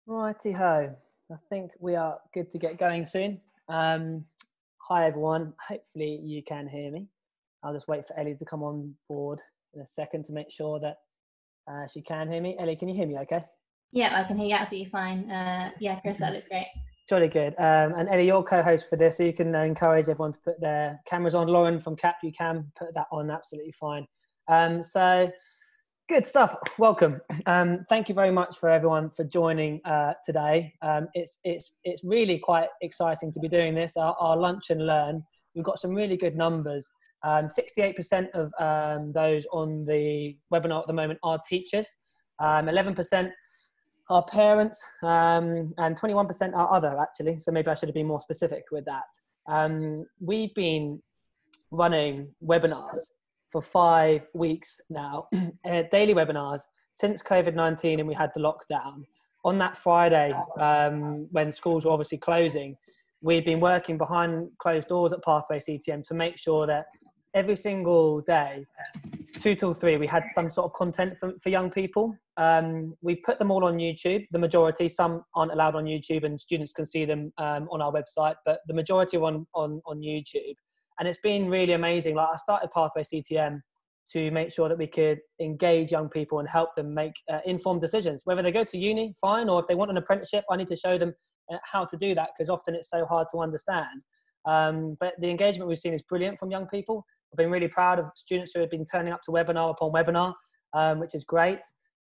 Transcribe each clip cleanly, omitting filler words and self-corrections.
Righty ho. I think we are good to get going soon. Hi everyone. Hopefully you can hear me. I'll just wait for Ellie to come on board in a second to make sure that she can hear me. Ellie, can you hear me okay? Yeah, I can hear you absolutely fine. Yeah, Chris, that looks great. Jolly good. And Ellie, you're co-host for this, so you can encourage everyone to put their cameras on. Lauren from CAP, you can put that on absolutely fine. So good stuff. Welcome. Thank you very much for everyone for joining today. It's really quite exciting to be doing this. Our lunch and learn. We've got some really good numbers. 68% of those on the webinar at the moment are teachers. 11% are parents, and 21% are other, actually. So maybe I should have been more specific with that. We've been running webinars for 5 weeks now, daily webinars since COVID-19 and we had the lockdown. On that Friday, when schools were obviously closing, we've been working behind closed doors at Pathway CTM to make sure that every single day, 2 till 3, we had some sort of content for young people. We put them all on YouTube, the majority. Some aren't allowed on YouTube and students can see them on our website, but the majority are on YouTube. And it's been really amazing. Like, I started Pathway CTM to make sure that we could engage young people and help them make informed decisions. Whether they go to uni, fine, or if they want an apprenticeship, I need to show them how to do that, because often it's so hard to understand. But the engagement we've seen is brilliant from young people. I've been really proud of students who have been turning up to webinar upon webinar, which is great.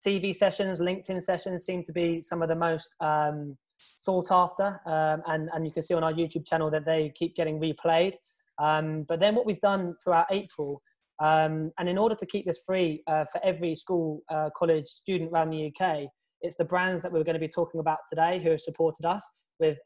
TV sessions, LinkedIn sessions seem to be some of the most sought after, and you can see on our YouTube channel that they keep getting replayed. But then what we've done throughout April, and in order to keep this free for every school, college student around the UK, it's the brands that we're going to be talking about today who have supported us with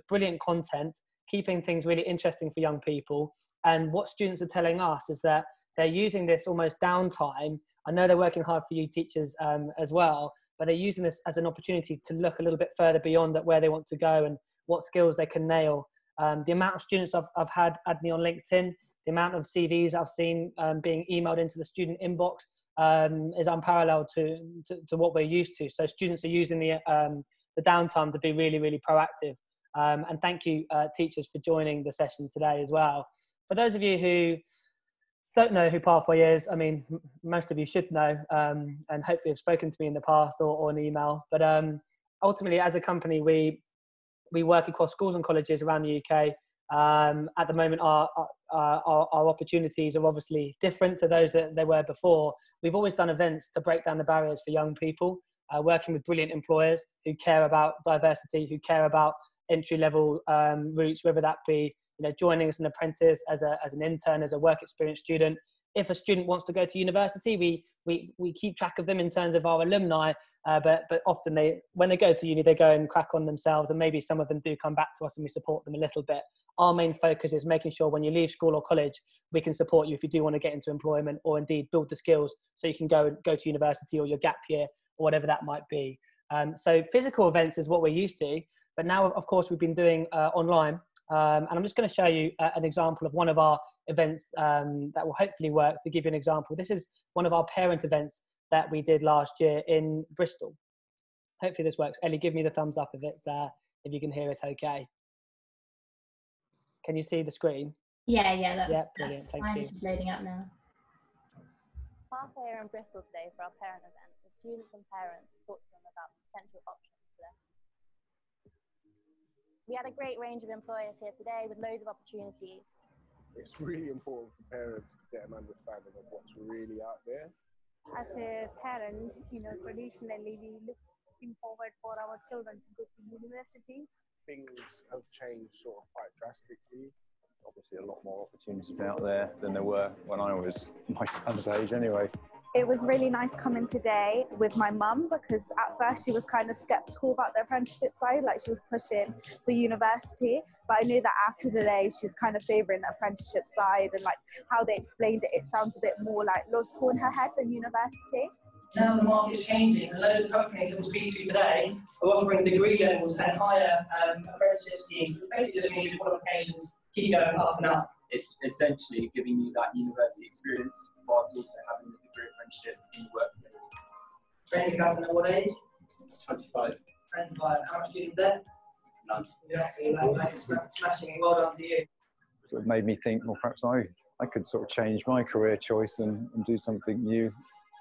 brilliant content, keeping things really interesting for young people. And what students are telling us is that they're using this almost downtime. I know they're working hard for you teachers as well, but they're using this as an opportunity to look a little bit further beyond at where they want to go and what skills they can nail. The amount of students I've had add me on LinkedIn, the amount of CVs I've seen being emailed into the student inbox is unparalleled to what we're used to. So students are using the downtime to be really, really proactive. And thank you, teachers, for joining the session today as well. For those of you who don't know who Pathway is, I mean, most of you should know, and hopefully have spoken to me in the past or an email. But ultimately, as a company, we work across schools and colleges around the UK. At the moment, our opportunities are obviously different to those that they were before. We've always done events to break down the barriers for young people, working with brilliant employers who care about diversity, who care about entry-level routes, whether that be joining as an apprentice, as an intern, as a work experience student. If a student wants to go to university, we keep track of them in terms of our alumni, but often when they go to uni, they go and crack on themselves, and maybe some of them do come back to us and we support them a little bit. Our main focus is making sure when you leave school or college, we can support you if you do want to get into employment, or indeed build the skills so you can go to university or your gap year or whatever that might be. So physical events is what we're used to, but now, of course, we've been doing online. And I'm just going to show you an example of one of our events that will hopefully work. To give you an example, this is one of our parent events that we did last year in Bristol. Hopefully this works. Ellie, give me the thumbs up if you can hear it okay. Can you see the screen? Yeah, that's brilliant. Thank you. It's loading up now. Pathway are in Bristol today for our parent event, with students and parents talk to them about potential options for them. We had a great range of employers here today with loads of opportunities. It's really important for parents to get an understanding of what's really out there. As a parent, traditionally we looking forward for our children to go to university. Things have changed sort of quite drastically. Obviously a lot more opportunities out there than there were when I was my son's age anyway. It was really nice coming today with my mum, because at first she was kind of skeptical about the apprenticeship side, like she was pushing for university, but I knew that after the day she's kind of favouring the apprenticeship side, and like how they explained it, it sounds a bit more like logical in her head than university. Now the market's changing, and loads of companies that we'll speak to today are offering degree levels and higher apprenticeship schemes. Basically just means your qualifications keep going up and up. It's essentially giving you that university experience whilst also having the degree apprenticeship in the workplace. Training comes at what age? 25. 25. How much students there? None. Exactly, like smashing. Well done to you. Sort of made me think, well, perhaps I could sort of change my career choice and do something new.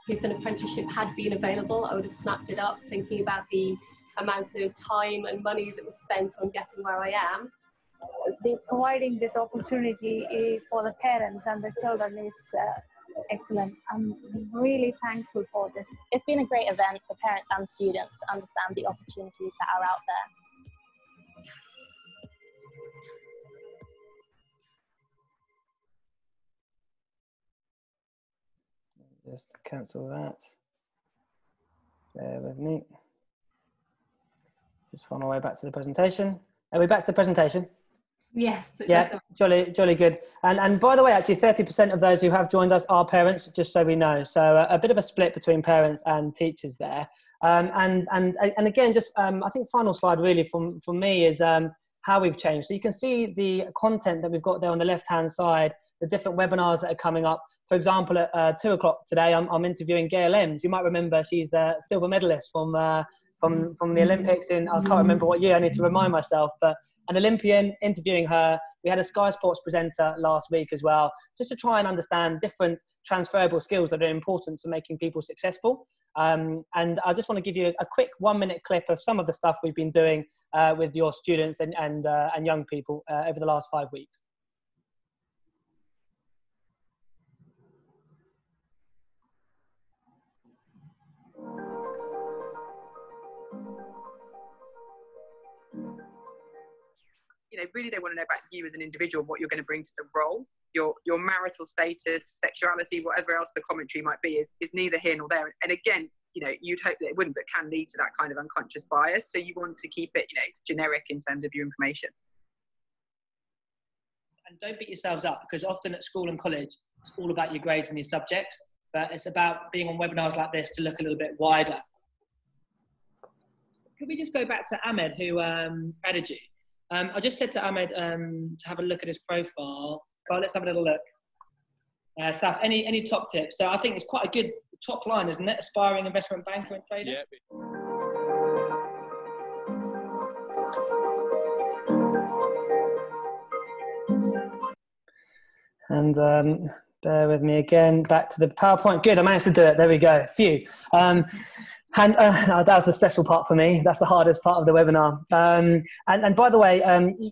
If an apprenticeship had been available, I would have snapped it up, thinking about the amount of time and money that was spent on getting where I am. Providing this opportunity for the parents and the children is excellent. I'm really thankful for this. It's been a great event for parents and students to understand the opportunities that are out there. Just cancel that. Bear with me. Just find my way back to the presentation. Are we back to the presentation? Yes. Yeah, jolly good. And by the way, actually 30% of those who have joined us are parents, just so we know. So a bit of a split between parents and teachers there. And again, just I think final slide really from me is how we've changed. So you can see the content that we've got there on the left-hand side, the different webinars that are coming up. For example, at 2 o'clock today, I'm interviewing Gail Ems. You might remember she's the silver medalist from the Olympics in, I can't remember what year, I need to remind myself, but an Olympian, interviewing her. We had a Sky Sports presenter last week as well, just to try and understand different transferable skills that are important to making people successful. And I just want to give you a quick 1-minute clip of some of the stuff we've been doing with your students and young people over the last 5 weeks. You know, really they want to know about you as an individual, what you're going to bring to the role. Your marital status, sexuality, whatever else the commentary might be is neither here nor there. And again, you know, you'd hope that it wouldn't, but can lead to that kind of unconscious bias. So you want to keep it, you know, generic in terms of your information. And don't beat yourselves up, because often at school and college, it's all about your grades and your subjects, but it's about being on webinars like this to look a little bit wider. Could we just go back to Ahmed, who added you? I just said to Ahmed to have a look at his profile. So let's have a little look. Saf, any top tips? So I think it's quite a good top line, isn't it? Aspiring investment banker and trader. Yeah. And bear with me again, back to the PowerPoint. Good, I managed to do it. There we go. Phew. And that was the stressful part for me. That's the hardest part of the webinar. And by the way,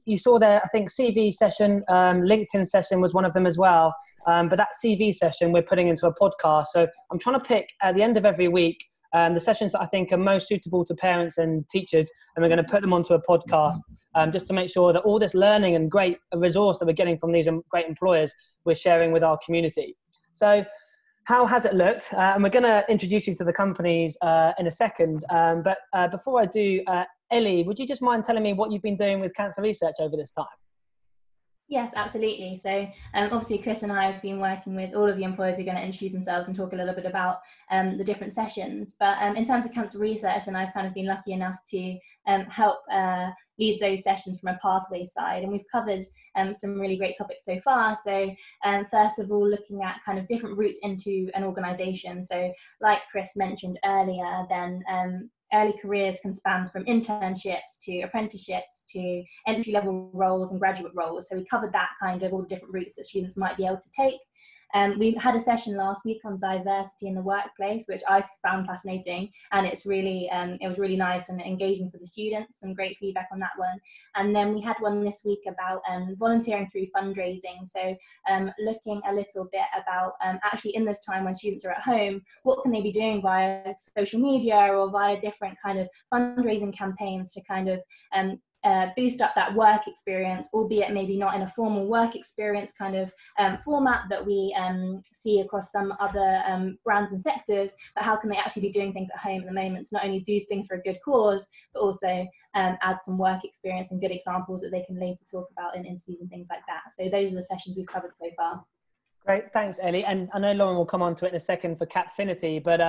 you saw there, I think CV session, LinkedIn session was one of them as well. But that CV session we're putting into a podcast. So I'm trying to pick at the end of every week the sessions that I think are most suitable to parents and teachers, and we're going to put them onto a podcast just to make sure that all this learning and great resource that we're getting from these great employers, we're sharing with our community. So how has it looked? And we're going to introduce you to the companies in a second. But before I do, Ellie, would you just mind telling me what you've been doing with cancer research over this time? Yes, absolutely. So obviously Chris and I have been working with all of the employers who are going to introduce themselves and talk a little bit about the different sessions. But in terms of cancer research, and I've kind of been lucky enough to help lead those sessions from a pathway side. And we've covered some really great topics so far. So first of all, looking at kind of different routes into an organisation. So like Chris mentioned earlier, then early careers can span from internships to apprenticeships to entry-level roles and graduate roles. So we covered that kind of all the different routes that students might be able to take. We had a session last week on diversity in the workplace, which I found fascinating, and it's really, it was really nice and engaging for the students. Some great feedback on that one. And then we had one this week about volunteering through fundraising. So looking a little bit about actually in this time when students are at home, what can they be doing via social media or via different kind of fundraising campaigns to kind of boost up that work experience, albeit maybe not in a formal work experience kind of format that we see across some other brands and sectors, but how can they actually be doing things at home at the moment to not only do things for a good cause, but also add some work experience and good examples that they can later talk about in interviews and things like that. So those are the sessions we've covered so far. Great, thanks Ellie. And I know Lauren will come on to it in a second for Capfinity, but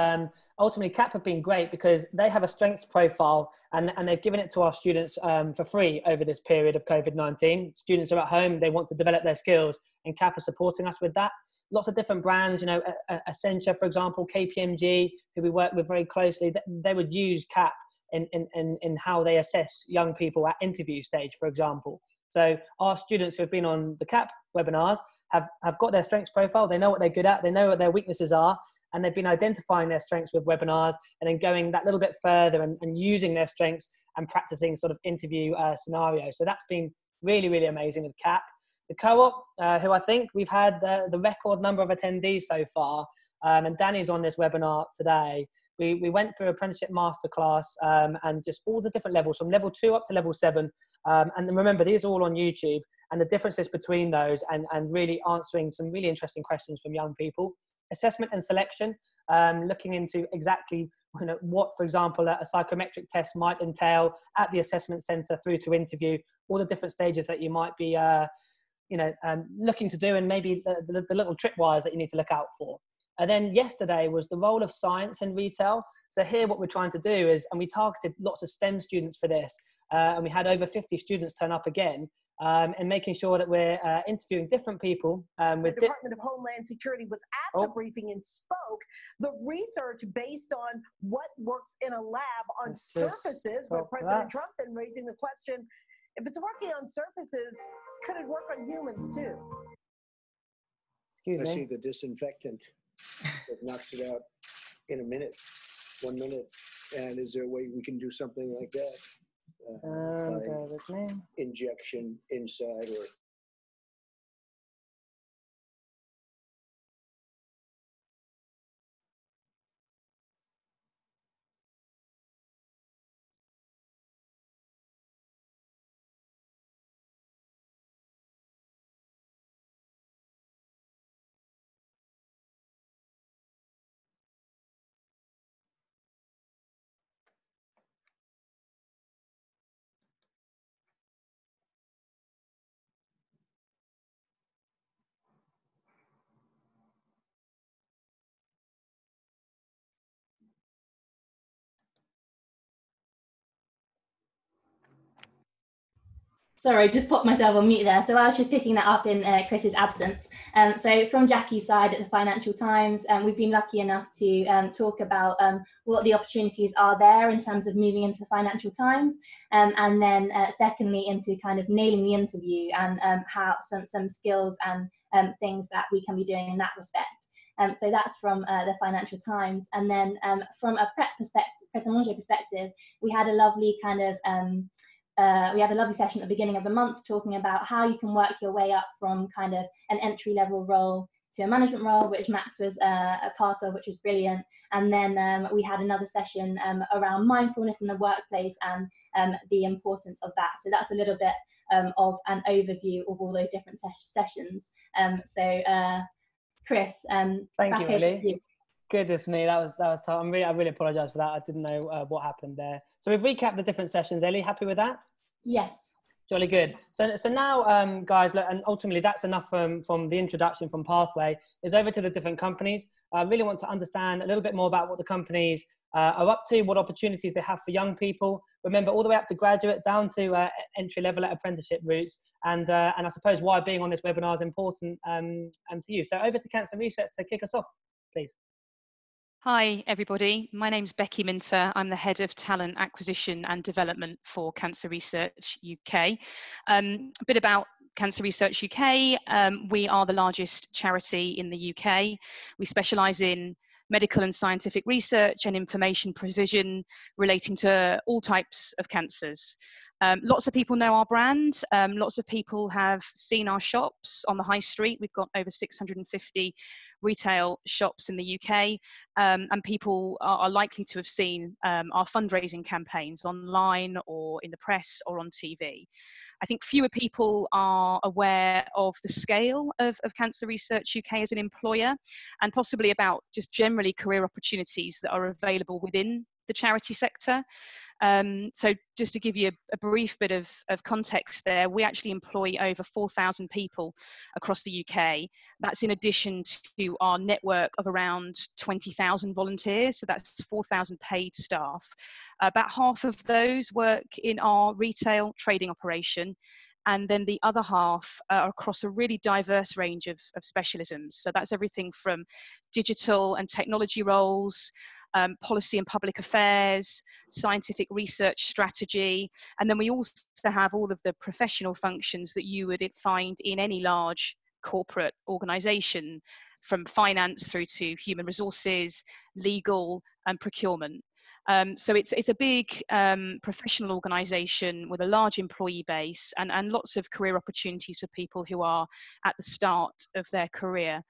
ultimately Cap have been great because they have a strengths profile and they've given it to our students for free over this period of COVID-19. Students are at home, they want to develop their skills, and Cap are supporting us with that. Lots of different brands, you know, Accenture, for example, KPMG, who we work with very closely, they would use Cap in how they assess young people at interview stage, for example. So our students who have been on the CAP webinars have got their strengths profile. They know what they're good at. They know what their weaknesses are. And they've been identifying their strengths with webinars and then going that little bit further and using their strengths and practicing sort of interview scenarios. So that's been really, really amazing with CAP. The co-op, who I think we've had the record number of attendees so far, and Danny's on this webinar today. We went through apprenticeship masterclass and just all the different levels from level 2 up to level 7. And remember, these are all on YouTube, and the differences between those and really answering some really interesting questions from young people. Assessment and selection, looking into exactly what, for example, a psychometric test might entail at the assessment centre through to interview, all the different stages that you might be looking to do, and maybe the little tripwires that you need to look out for. And then yesterday was the role of science in retail. So here what we're trying to do is, and we targeted lots of STEM students for this, and we had over 50 students turn up again, and making sure that we're interviewing different people. With the Department of Homeland Security was at the briefing and spoke the research based on what works in a lab on surfaces, but President Trump then raising the question, if it's working on surfaces, could it work on humans too? Excuse me. I see the disinfectant that knocks it out in a minute, 1 minute. And is there a way we can do something like that? Bear with me. Injection inside or Sorry, just popped myself on mute there. So I was just picking that up in Chris's absence. So from Jackie's side at the Financial Times, we've been lucky enough to talk about what the opportunities are there in terms of moving into Financial Times, and then secondly into kind of nailing the interview and how some skills and things that we can be doing in that respect. So that's from the Financial Times. And then from a Pret-a-Manger perspective, we had a lovely kind of we had a lovely session at the beginning of the month talking about how you can work your way up from kind of an entry-level role to a management role, which Max was a part of, which was brilliant. And then we had another session around mindfulness in the workplace and the importance of that. So that's a little bit of an overview of all those different sessions. Chris, thank you, Ellie. Goodness me, that was tough. I really apologise for that. I didn't know what happened there. So we've recapped the different sessions. Ellie, happy with that? Yes. Jolly good. So now, guys, look, and ultimately that's enough from the introduction from Pathway. Is over to the different companies. I really want to understand a little bit more about what the companies are up to, what opportunities they have for young people. Remember, all the way up to graduate, down to entry level at apprenticeship routes, and I suppose why being on this webinar is important to you. So over to Cancer Research to kick us off, please. Hi, everybody. My name's Becky Minter. I'm the Head of Talent Acquisition and Development for Cancer Research UK. A bit about Cancer Research UK. We are the largest charity in the UK. We specialise in medical and scientific research and information provision relating to all types of cancers. Lots of people know our brand. Lots of people have seen our shops on the high street. We've got over 650 retail shops in the UK, and people are likely to have seen our fundraising campaigns online or in the press or on TV. I think fewer people are aware of the scale of Cancer Research UK as an employer, and possibly about just generally career opportunities that are available within the charity sector. So just to give you a brief bit of context there, we actually employ over 4,000 people across the UK. That's in addition to our network of around 20,000 volunteers, so that's 4,000 paid staff. About half of those work in our retail trading operation, and then the other half are across a really diverse range of specialisms. So that's everything from digital and technology roles, policy and public affairs, scientific research strategy, and then we also have all of the professional functions that you would find in any large corporate organization, from finance through to human resources, legal, and procurement. So it's a big professional organisation with a large employee base and lots of career opportunities for people who are at the start of their career.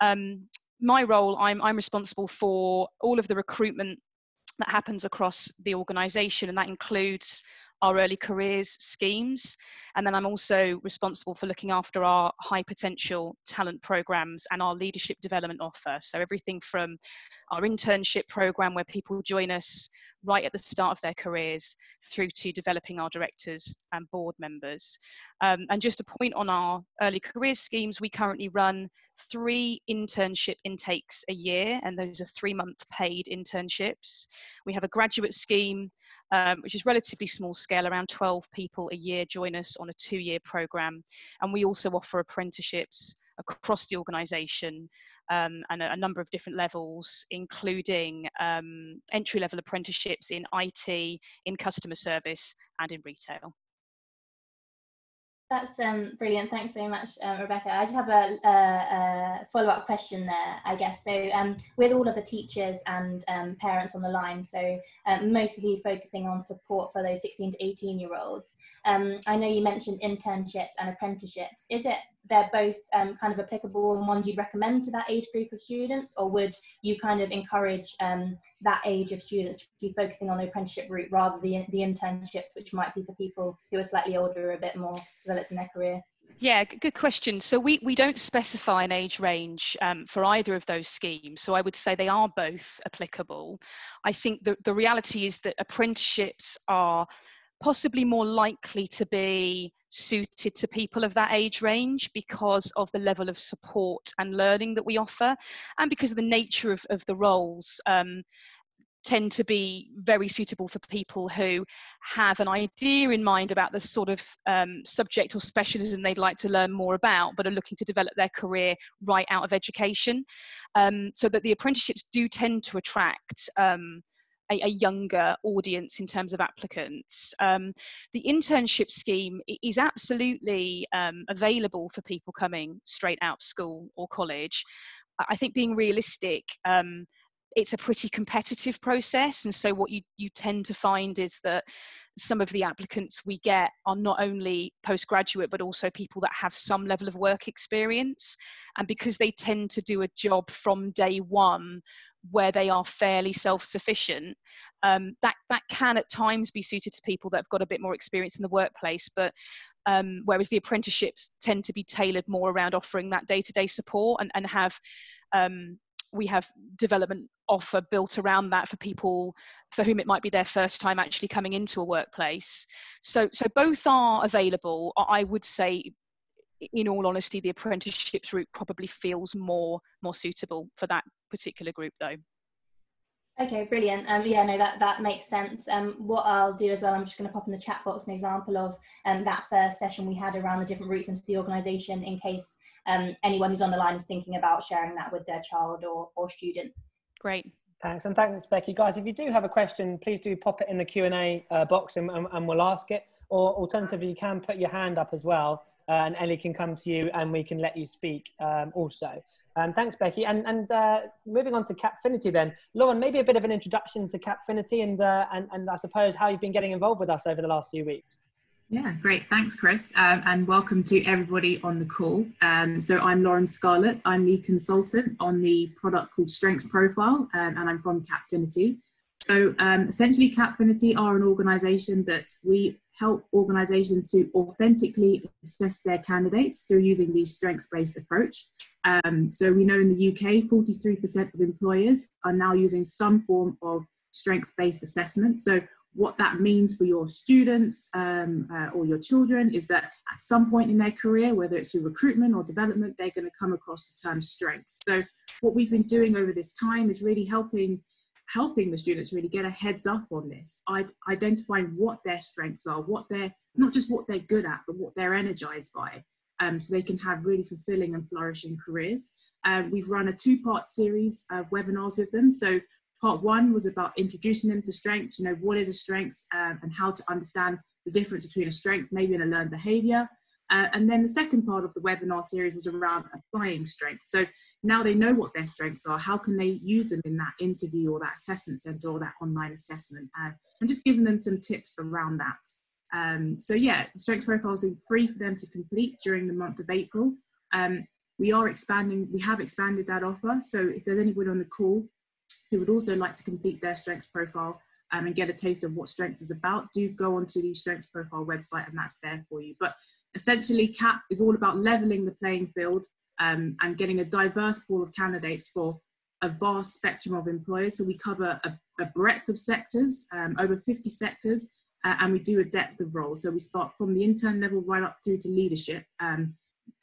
My role, I'm responsible for all of the recruitment that happens across the organisation, and that includes our early careers schemes. And then I'm also responsible for looking after our high potential talent programs and our leadership development offer. So everything from our internship program, where people join us right at the start of their careers, through to developing our directors and board members. And just a point on our early careers schemes, we currently run 3 internship intakes a year, and those are 3-month paid internships. We have a graduate scheme, which is relatively small scale, around 12 people a year join us on a 2-year program. And we also offer apprenticeships across the organisation, and a number of different levels, including entry-level apprenticeships in IT, in customer service, and in retail. That's brilliant. Thanks so much, Rebecca. I just have a follow-up question there, I guess. So with all of the teachers and parents on the line, so mostly focusing on support for those 16 to 18-year-olds, I know you mentioned internships and apprenticeships. Is it they're both kind of applicable and ones you'd recommend to that age group of students, or would you kind of encourage that age of students to be focusing on the apprenticeship route rather than the internships, which might be for people who are slightly older, a bit more developed in their career? Yeah, good question. So we don't specify an age range for either of those schemes. So I would say they are both applicable. I think the reality is that apprenticeships are possibly more likely to be suited to people of that age range because of the level of support and learning that we offer, and because of the nature of the roles. Tend to be very suitable for people who have an idea in mind about the sort of subject or specialism they'd like to learn more about, but are looking to develop their career right out of education. So that the apprenticeships do tend to attract a younger audience in terms of applicants. The internship scheme is absolutely available for people coming straight out of school or college. I think, being realistic, it's a pretty competitive process, and so what you tend to find is that some of the applicants we get are not only postgraduate but also people that have some level of work experience, and because they tend to do a job from day one where they are fairly self-sufficient, that can at times be suited to people that have got a bit more experience in the workplace, but whereas the apprenticeships tend to be tailored more around offering that day-to-day support, and have we have development offer built around that for people for whom it might be their first time actually coming into a workplace. So both are available. I would say, in all honesty, the apprenticeships route probably feels more suitable for that particular group, though. Okay, brilliant. Yeah, no, that makes sense. What I'll do as well, I'm just going to pop in the chat box an example of that first session we had around the different routes into the organisation, in case anyone who's on the line is thinking about sharing that with their child or student. Great. Thanks, and thanks, Becky. Guys, if you do have a question, please do pop it in the Q&A box and we'll ask it. Or alternatively, you can put your hand up as well, and Ellie can come to you and we can let you speak also. Thanks, Becky. And moving on to Capfinity then. Lauren, maybe a bit of an introduction to Capfinity and I suppose how you've been getting involved with us over the last few weeks. Yeah, great. Thanks, Chris. And welcome to everybody on the call. So I'm Lauren Scarlett. I'm the consultant on the product called Strengths Profile, and I'm from Capfinity. So essentially, Capfinity are an organisation that we help organisations to authentically assess their candidates through using the strengths-based approach. So we know in the UK, 43% of employers are now using some form of strengths-based assessment. So what that means for your students or your children is that at some point in their career, whether it's through recruitment or development, they're going to come across the term strengths. So what we've been doing over this time is really helping the students really get a heads up on this, identifying what their strengths are, not just what they're good at, but what they're energized by, so they can have really fulfilling and flourishing careers. We've run a 2-part series of webinars with them. So part one was about introducing them to strengths, you know, what is a strength, and how to understand the difference between a strength, maybe in a learned behavior. And then the second part of the webinar series was around applying strengths. So now they know what their strengths are, how can they use them in that interview or that assessment center or that online assessment, and just giving them some tips around that. So yeah, the strengths profile has been free for them to complete during the month of April. We have expanded that offer. So if there's anybody on the call who would also like to complete their strengths profile and get a taste of what strengths is about, do go onto the strengths profile website and that's there for you. But essentially CAP is all about leveling the playing field and getting a diverse pool of candidates for a vast spectrum of employers. So we cover a breadth of sectors, over 50 sectors, and we do a depth of roles. So we start from the intern level right up through to leadership.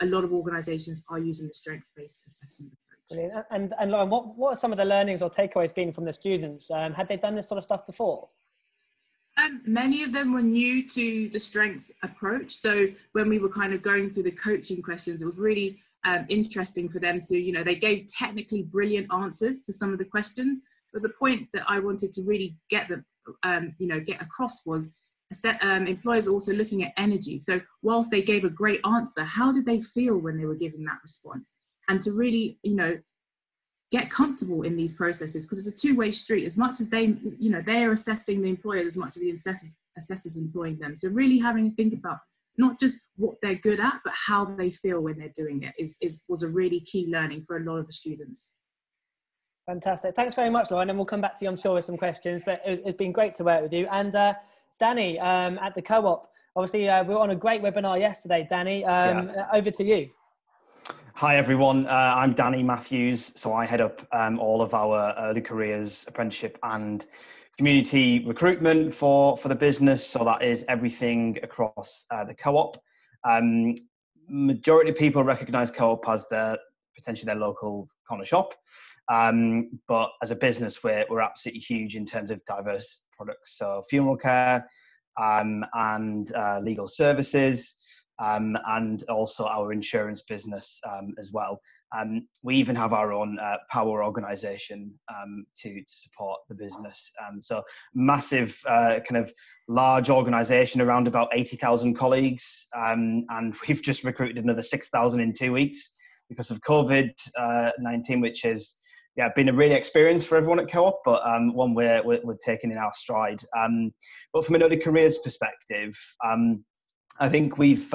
A lot of organisations are using the strengths-based assessment approach. Brilliant. And Lauren, what are some of the learnings or takeaways been from the students? Had they done this sort of stuff before? Many of them were new to the strengths approach. So when we were kind of going through the coaching questions, it was really interesting for them to, you know, they gave technically brilliant answers to some of the questions. But the point that I wanted to really get across was employers also looking at energy. So whilst they gave a great answer, how did they feel when they were giving that response? And to really, you know, get comfortable in these processes, because it's a two-way street. As much as they are assessing the employer as much as the assessors employing them. So really having to think about not just what they're good at, but how they feel when they're doing it was a really key learning for a lot of the students. Fantastic. Thanks very much, Lauren. And we'll come back to you, I'm sure, with some questions, but it's been great to work with you. And Danny, at the Co-op, obviously we were on a great webinar yesterday. Danny, over to you. Hi everyone, I'm Danny Matthews. So I head up all of our early careers, apprenticeship and community recruitment for the business. So that is everything across the Co-op. Majority of people recognise Co-op as potentially their local corner shop. But as a business, we're absolutely huge in terms of diverse products. So funeral care and legal services. And also our insurance business as well. We even have our own power organisation to support the business. So massive kind of large organisation, around about 80,000 colleagues, and we've just recruited another 6,000 in 2 weeks because of COVID-19, which has been a really experience for everyone at Co-op, but one we're taking in our stride. But from an early careers perspective, I think we've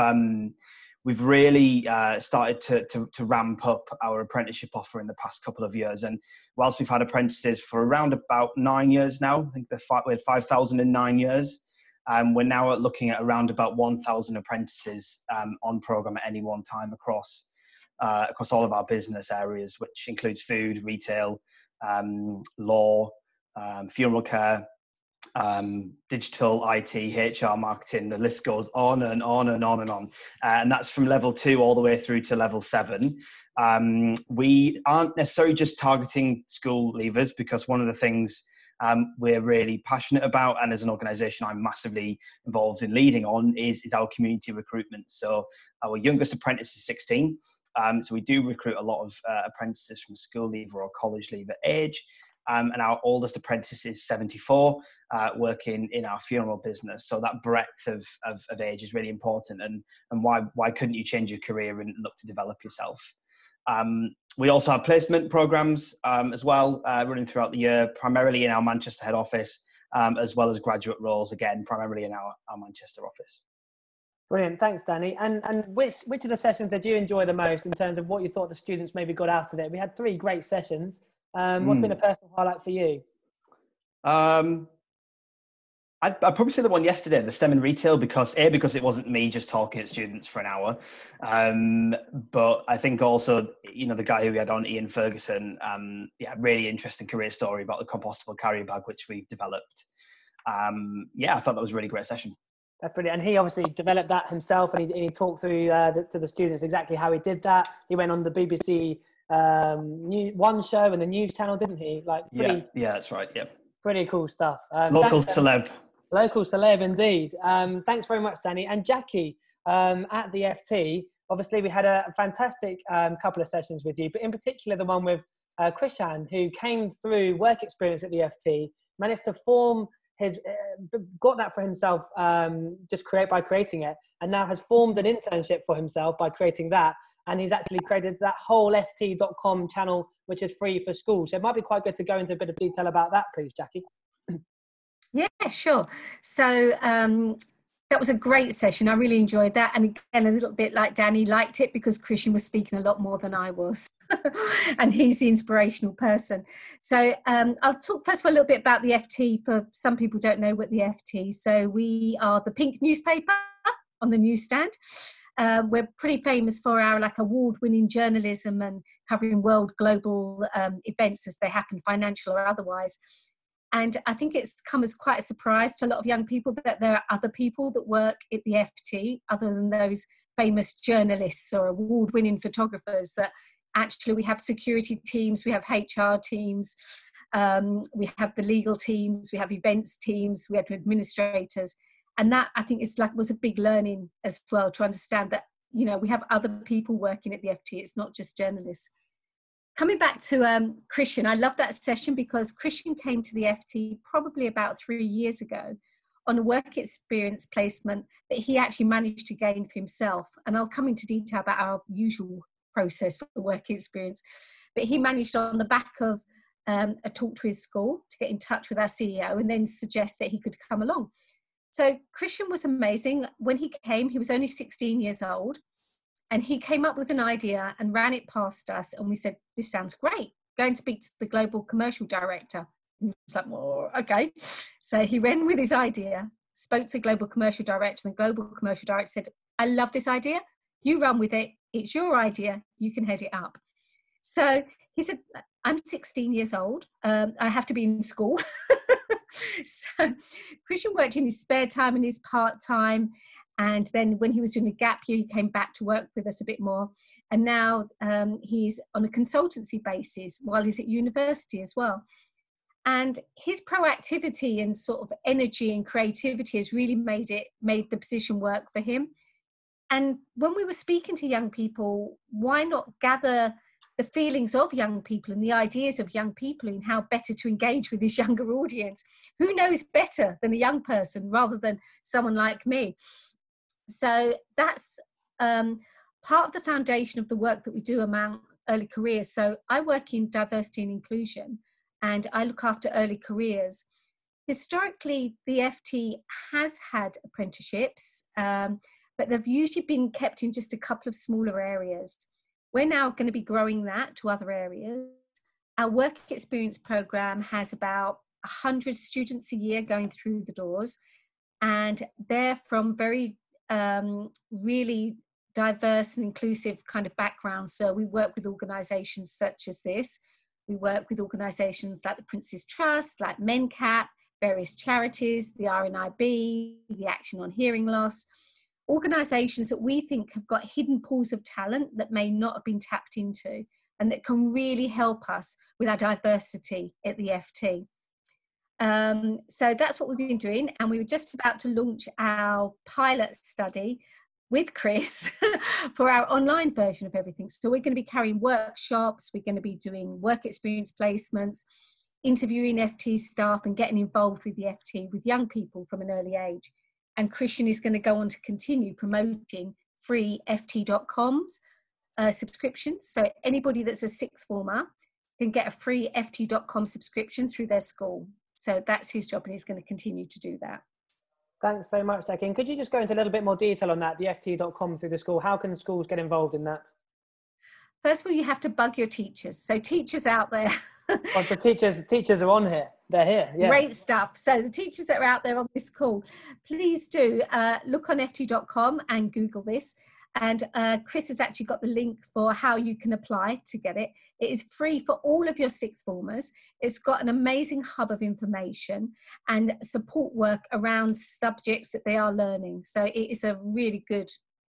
really started to ramp up our apprenticeship offer in the past couple of years. And whilst we've had apprentices for around about 9 years now, I think we had 5,000 in 9 years. We're now looking at around about 1,000 apprentices on programme at any one time across all of our business areas, which includes food, retail, law, funeral care, digital, IT, HR, marketing. The list goes on and on and on and on. And that's from level 2 all the way through to level 7. We aren't necessarily just targeting school leavers, because one of the things we're really passionate about, and as an organisation I'm massively involved in leading on, is our community recruitment. So our youngest apprentice is 16. So we do recruit a lot of apprentices from school leaver or college leaver age. And our oldest apprentice is 74, working in our funeral business. So that breadth of age is really important. And why couldn't you change your career and look to develop yourself? We also have placement programs as well, running throughout the year, primarily in our Manchester head office, as well as graduate roles, again, primarily in our Manchester office. Brilliant, thanks, Danny. And which of the sessions did you enjoy the most in terms of what you thought the students maybe got out of it? We had 3 great sessions. What's been a personal highlight for you? I'd probably say the one yesterday, the STEM and retail, because it wasn't me just talking at students for an hour. But I think also, the guy who we had on, Ian Ferguson, really interesting career story about the compostable carry bag, which we've developed. I thought that was a really great session. That's brilliant. And he obviously developed that himself, and he talked through to the students exactly how he did that. He went on the BBC One show and the news channel, didn't he? Yeah, that's right. Yeah, pretty cool stuff. Local celeb indeed. Thanks very much, Danny. And Jackie, at the FT, obviously we had a fantastic couple of sessions with you, but in particular the one with Krishan, who came through work experience at the FT, managed to form his, got that for himself by creating it, and now has formed an internship for himself by creating that. And he's actually created that whole ft.com channel, which is free for schools. So it might be quite good to go into a bit of detail about that, please, Jackie. Yeah, sure. So that was a great session. I really enjoyed that. And again, a little bit like Danny, liked it because Krishan was speaking a lot more than I was. And he's the inspirational person. So I'll talk first of all a little bit about the FT for some people who don't know what the FT. So we are the pink newspaper on the newsstand. We're pretty famous for our award-winning journalism and covering world global events as they happen, financial or otherwise. And I think it's come as quite a surprise to a lot of young people that there are other people that work at the FT other than those famous journalists or award-winning photographers, that actually we have security teams, we have HR teams, we have the legal teams, we have events teams, we have administrators. And that, I think, was a big learning as well, to understand that, we have other people working at the FT. It's not just journalists. Coming back to Krishan, I love that session because Krishan came to the FT probably about 3 years ago on a work experience placement that he actually managed to gain for himself. And I'll come into detail about our usual process for the work experience. But he managed on the back of a talk to his school to get in touch with our CEO and then suggest that he could come along. So Krishan was amazing. When he came, he was only 16 years old. And he came up with an idea and ran it past us. And we said, this sounds great. Go and speak to the global commercial director. And he was like, well, okay. So he ran with his idea, spoke to the global commercial director. And the global commercial director said, I love this idea. You run with it. It's your idea. You can head it up. So he said, I'm 16 years old. I have to be in school. So Krishan worked in his spare time and his part-time. And then when he was doing the gap year, he came back to work with us a bit more. And now he's on a consultancy basis while he's at university as well. And his proactivity and sort of energy and creativity has really made the position work for him. And when we were speaking to young people, why not gather the feelings of young people and the ideas of young people and how better to engage with this younger audience? Who knows better than a young person rather than someone like me? So that's part of the foundation of the work that we do around early careers. So I work in diversity and inclusion, and I look after early careers. Historically, the FT has had apprenticeships, but they've usually been kept in just a couple of smaller areas. We're now going to be growing that to other areas. Our work experience program has about 100 students a year going through the doors, and they're from very really diverse and inclusive kind of backgrounds. So we work with organisations such as this. We work with organisations like the Prince's Trust, like MenCap, various charities, the RNIB, the Action on Hearing Loss, organisations that we think have got hidden pools of talent that may not have been tapped into and that can really help us with our diversity at the FT. So that's what we've been doing, and we were just about to launch our pilot study with Chris for our online version of everything. So we're going to be carrying workshops, we're going to be doing work experience placements, interviewing FT staff and getting involved with the FT with young people from an early age. And Krishan is going to go on to continue promoting free ft.com's subscriptions. So anybody that's a sixth former can get a free ft.com subscription through their school. So that's his job, and he's going to continue to do that. Thanks so much, Jackie. And could you just go into a little bit more detail on that, the ft.com through the school? How can schools get involved in that? First of all, you have to bug your teachers. So teachers out there. Well, the teachers are on here. They're here. Yeah. Great stuff. So the teachers that are out there on this call, please do look on ft.com and Google this. And Chris has actually got the link for how you can apply to get it. It is free for all of your sixth formers. It's got an amazing hub of information and support work around subjects that they are learning. So it is a really good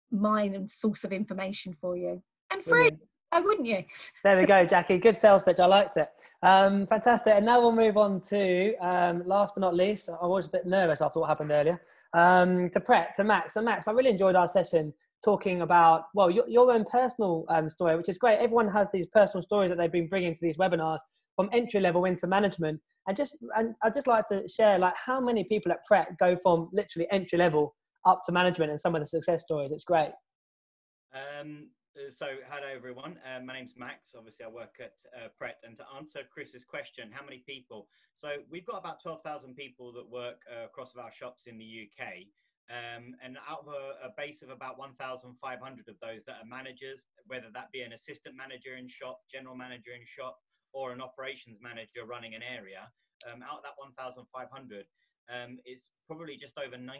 mine and source of information for you. And free. Why wouldn't you? There we go, Jackie. Good sales pitch. I liked it. Fantastic. And now we'll move on to, last but not least, I was a bit nervous after what happened earlier, to Max. So Max, I really enjoyed our session talking about, well, your own personal story, which is great. Everyone has these personal stories that they've been bringing to these webinars from entry level into management. And I'd just like to share, like, how many people at Pret go from literally entry level up to management and some of the success stories. It's great. So hello everyone, my name's Max. Obviously I work at Pret, and to answer Chris's question, how many people? So we've got about 12,000 people that work across our shops in the UK, and out of a base of about 1,500 of those that are managers, whether that be an assistant manager in shop, general manager in shop, or an operations manager running an area, out of that 1,500, it's probably just over 90%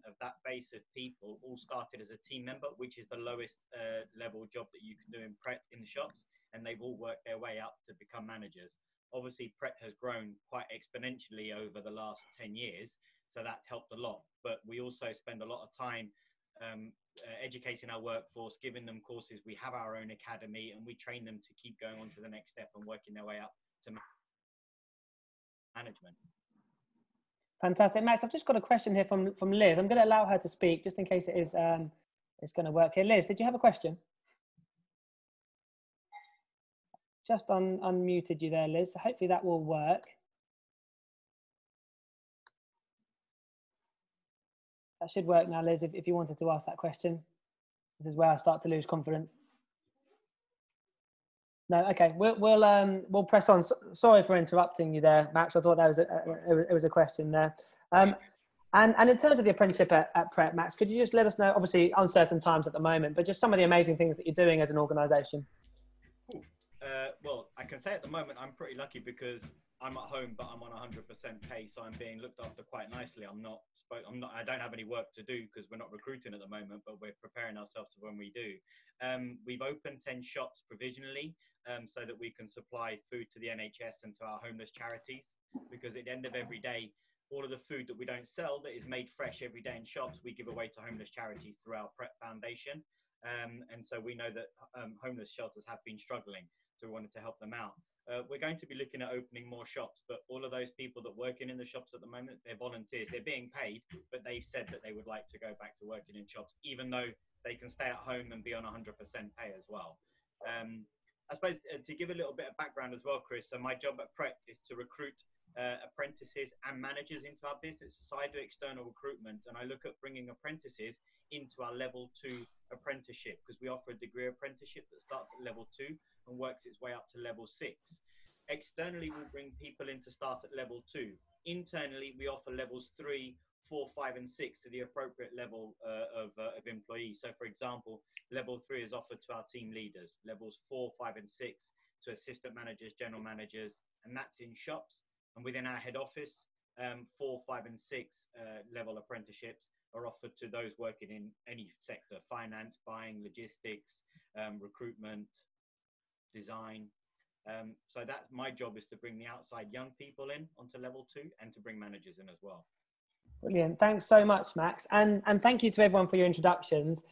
of that base of people all started as a team member, which is the lowest level job that you can do in Pret in the shops, and they've all worked their way up to become managers. Obviously, Pret has grown quite exponentially over the last 10 years, so that's helped a lot. But we also spend a lot of time educating our workforce, giving them courses. We have our own academy, and we train them to keep going on to the next step and working their way up to management. Fantastic. Max, I've just got a question here from Liz. I'm going to allow her to speak just in case it is it's going to work here. Liz, did you have a question? Just unmuted you there, Liz. So hopefully that will work. That should work now, Liz, if you wanted to ask that question. This is where I start to lose confidence. No, okay. We'll press on. Sorry for interrupting you there, Max. I thought that was it was a question there. And in terms of the apprenticeship at Pret, Max, could you just let us know? Obviously, uncertain times at the moment, but just some of the amazing things that you're doing as an organisation. Well, I can say at the moment I'm pretty lucky because I'm at home, but I'm on 100% pay, so I'm being looked after quite nicely. I don't have any work to do because we're not recruiting at the moment, but we're preparing ourselves for when we do. We've opened 10 shops provisionally so that we can supply food to the NHS and to our homeless charities, because at the end of every day, all of the food that we don't sell that is made fresh every day in shops, we give away to homeless charities through our Pret Foundation. And so we know that homeless shelters have been struggling, so we wanted to help them out. We're going to be looking at opening more shops, but all of those people that work in the shops at the moment, they're volunteers. They're being paid, but they've said that they would like to go back to working in shops, even though they can stay at home and be on 100% pay as well. I suppose to give a little bit of background as well, Chris, so my job at Pret is to recruit apprentices and managers into our business. So I do external recruitment, and I look at bringing apprentices into our level 2 apprenticeship, because we offer a degree apprenticeship that starts at level 2 and works its way up to level 6. Externally, we'll bring people in to start at level 2. Internally, we offer levels 3, 4, 5, and 6 to the appropriate level of employees. So, for example, level 3 is offered to our team leaders, levels 4, 5, and 6 to assistant managers, general managers, and that's in shops. And within our head office, 4, 5, and 6 level apprenticeships are offered to those working in any sector: finance, buying, logistics, recruitment, design. So that's my job, is to bring the outside young people in onto level 2 and to bring managers in as well. Brilliant. Thanks so much, Max. And thank you to everyone for your introductions.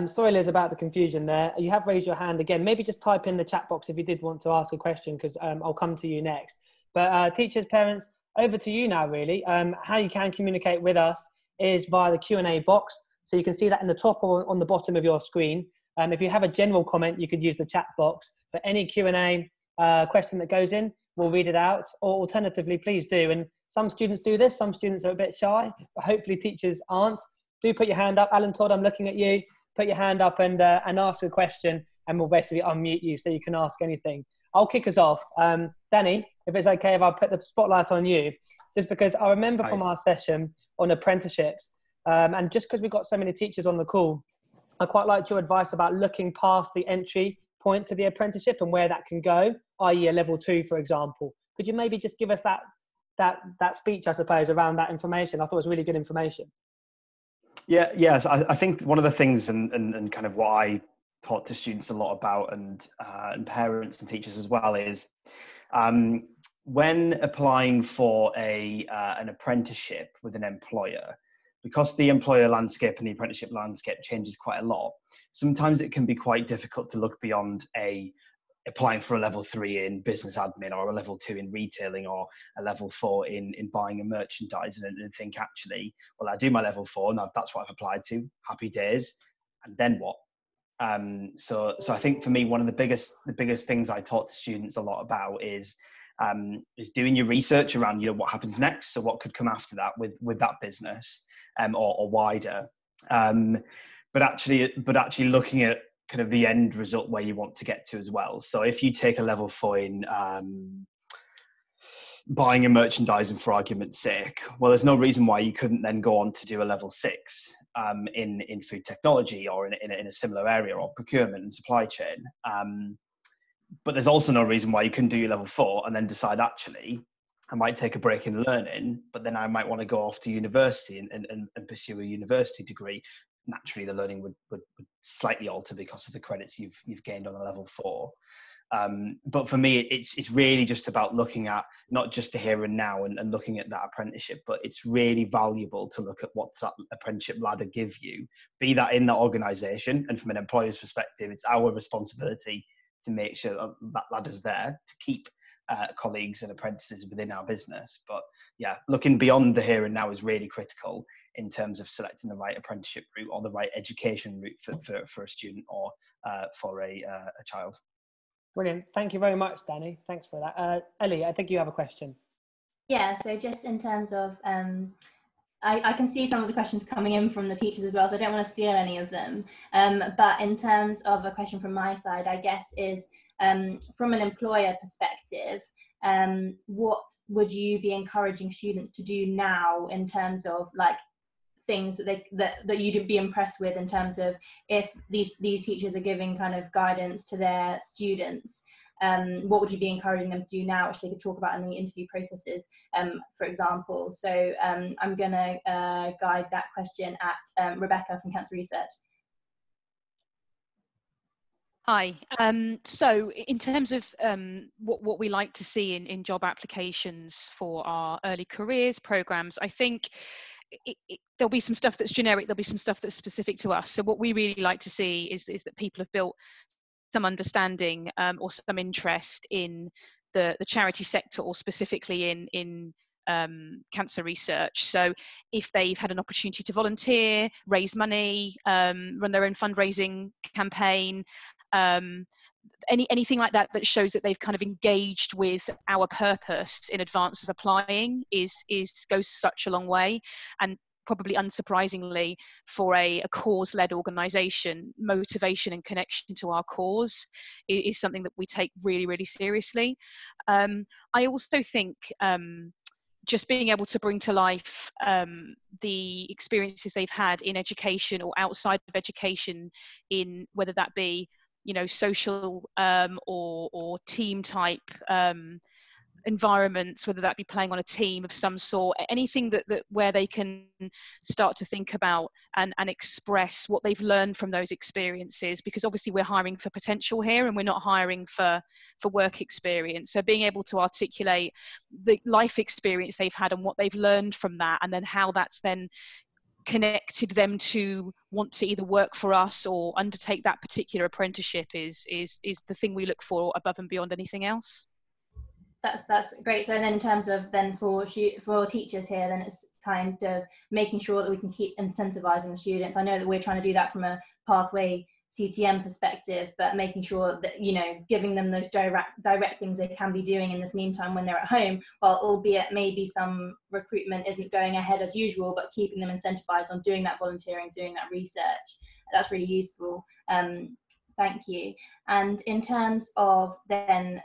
Sorry, Liz, about the confusion there. You have raised your hand again. Maybe just type in the chat box if you did want to ask a question, because I'll come to you next. But teachers, parents, over to you now, really. How you can communicate with us is via the Q&A box. So you can see that in the top or on the bottom of your screen. If you have a general comment, you could use the chat box. But any Q&A question that goes in, we'll read it out. Or alternatively, please do. And some students do this. Some students are a bit shy, but hopefully teachers aren't. Do put your hand up. Alan Todd, I'm looking at you. Put your hand up and ask a question, and we'll basically unmute you so you can ask anything. I'll kick us off. Danny, if it's okay if I put the spotlight on you, just because I remember from our session on apprenticeships, and just because we've got so many teachers on the call, I quite liked your advice about looking past the entry point to the apprenticeship and where that can go, i.e. a level 2, for example. Could you maybe just give us that speech, I suppose, around that information? I thought it was really good information. Yeah, yes. I think one of the things and kind of what I taught to students a lot about, and parents and teachers as well, is when applying for an apprenticeship with an employer, because the employer landscape and the apprenticeship landscape changes quite a lot, sometimes it can be quite difficult to look beyond applying for a level 3 in business admin, or a level 2 in retailing, or a level 4 in buying and merchandising, and think, actually, well, I do my level 4 now, that's what I've applied to, happy days, and then what? So I think for me, one of the biggest things I talk to students a lot about is doing your research around, you know, what happens next, so what could come after that with that business, or wider, but actually looking at kind of the end result where you want to get to as well. So if you take a level 4 in buying and merchandising, for argument's sake, well, there's no reason why you couldn't then go on to do a level 6 in food technology, or in a similar area, or procurement and supply chain. But there's also no reason why you couldn't do your level 4 and then decide, actually, I might take a break in learning, but then I might want to go off to university and pursue a university degree. Naturally, the learning would slightly alter because of the credits you've gained on a level 4. But for me, it's really just about looking at not just the here and now and looking at that apprenticeship, but it's really valuable to look at what's that apprenticeship ladder give you, be that in that organisation. And from an employer's perspective, it's our responsibility to make sure that ladder's there to keep colleagues and apprentices within our business. But yeah, looking beyond the here and now is really critical in terms of selecting the right apprenticeship route, or the right education route for a student, or for a child. Brilliant. Thank you very much, Danny. Thanks for that. Ellie, I think you have a question. Yeah, so just in terms of, I can see some of the questions coming in from the teachers as well, so I don't want to steal any of them. But in terms of a question from my side, I guess is, from an employer perspective, what would you be encouraging students to do now in terms of like things that you'd be impressed with, in terms of if these teachers are giving kind of guidance to their students, what would you be encouraging them to do now, which they could talk about in the interview processes, for example? So I'm going to guide that question at Rebecca from Cancer Research. Hi. So in terms of what we like to see in job applications for our early careers programs, I think there'll be some stuff that's generic, there'll be some stuff that's specific to us. So what we really like to see is that people have built some understanding or some interest in the charity sector, or specifically in cancer research. So if they've had an opportunity to volunteer, raise money, run their own fundraising campaign, anything like that shows that they've kind of engaged with our purpose in advance of applying goes such a long way. And probably unsurprisingly, for a cause-led organisation, motivation and connection to our cause is something that we take really, really seriously. I also think just being able to bring to life the experiences they've had in education or outside of education, in whether that be, you know, social or team type environments, whether that be playing on a team of some sort, anything that where they can start to think about and express what they've learned from those experiences, because obviously we're hiring for potential here and we're not hiring for work experience. So being able to articulate the life experience they've had and what they've learned from that, and then how that's then connected them to want to either work for us or undertake that particular apprenticeship is the thing we look for above and beyond anything else. That's great. So then in terms of then for teachers here, then it's kind of making sure that we can keep incentivizing the students. I know that we're trying to do that from a pathway CTM perspective, but making sure that, you know, giving them those direct things they can be doing in this meantime when they're at home, while albeit maybe some recruitment isn't going ahead as usual, but keeping them incentivized on doing that volunteering, doing that research. That's really useful. Thank you. And in terms of then,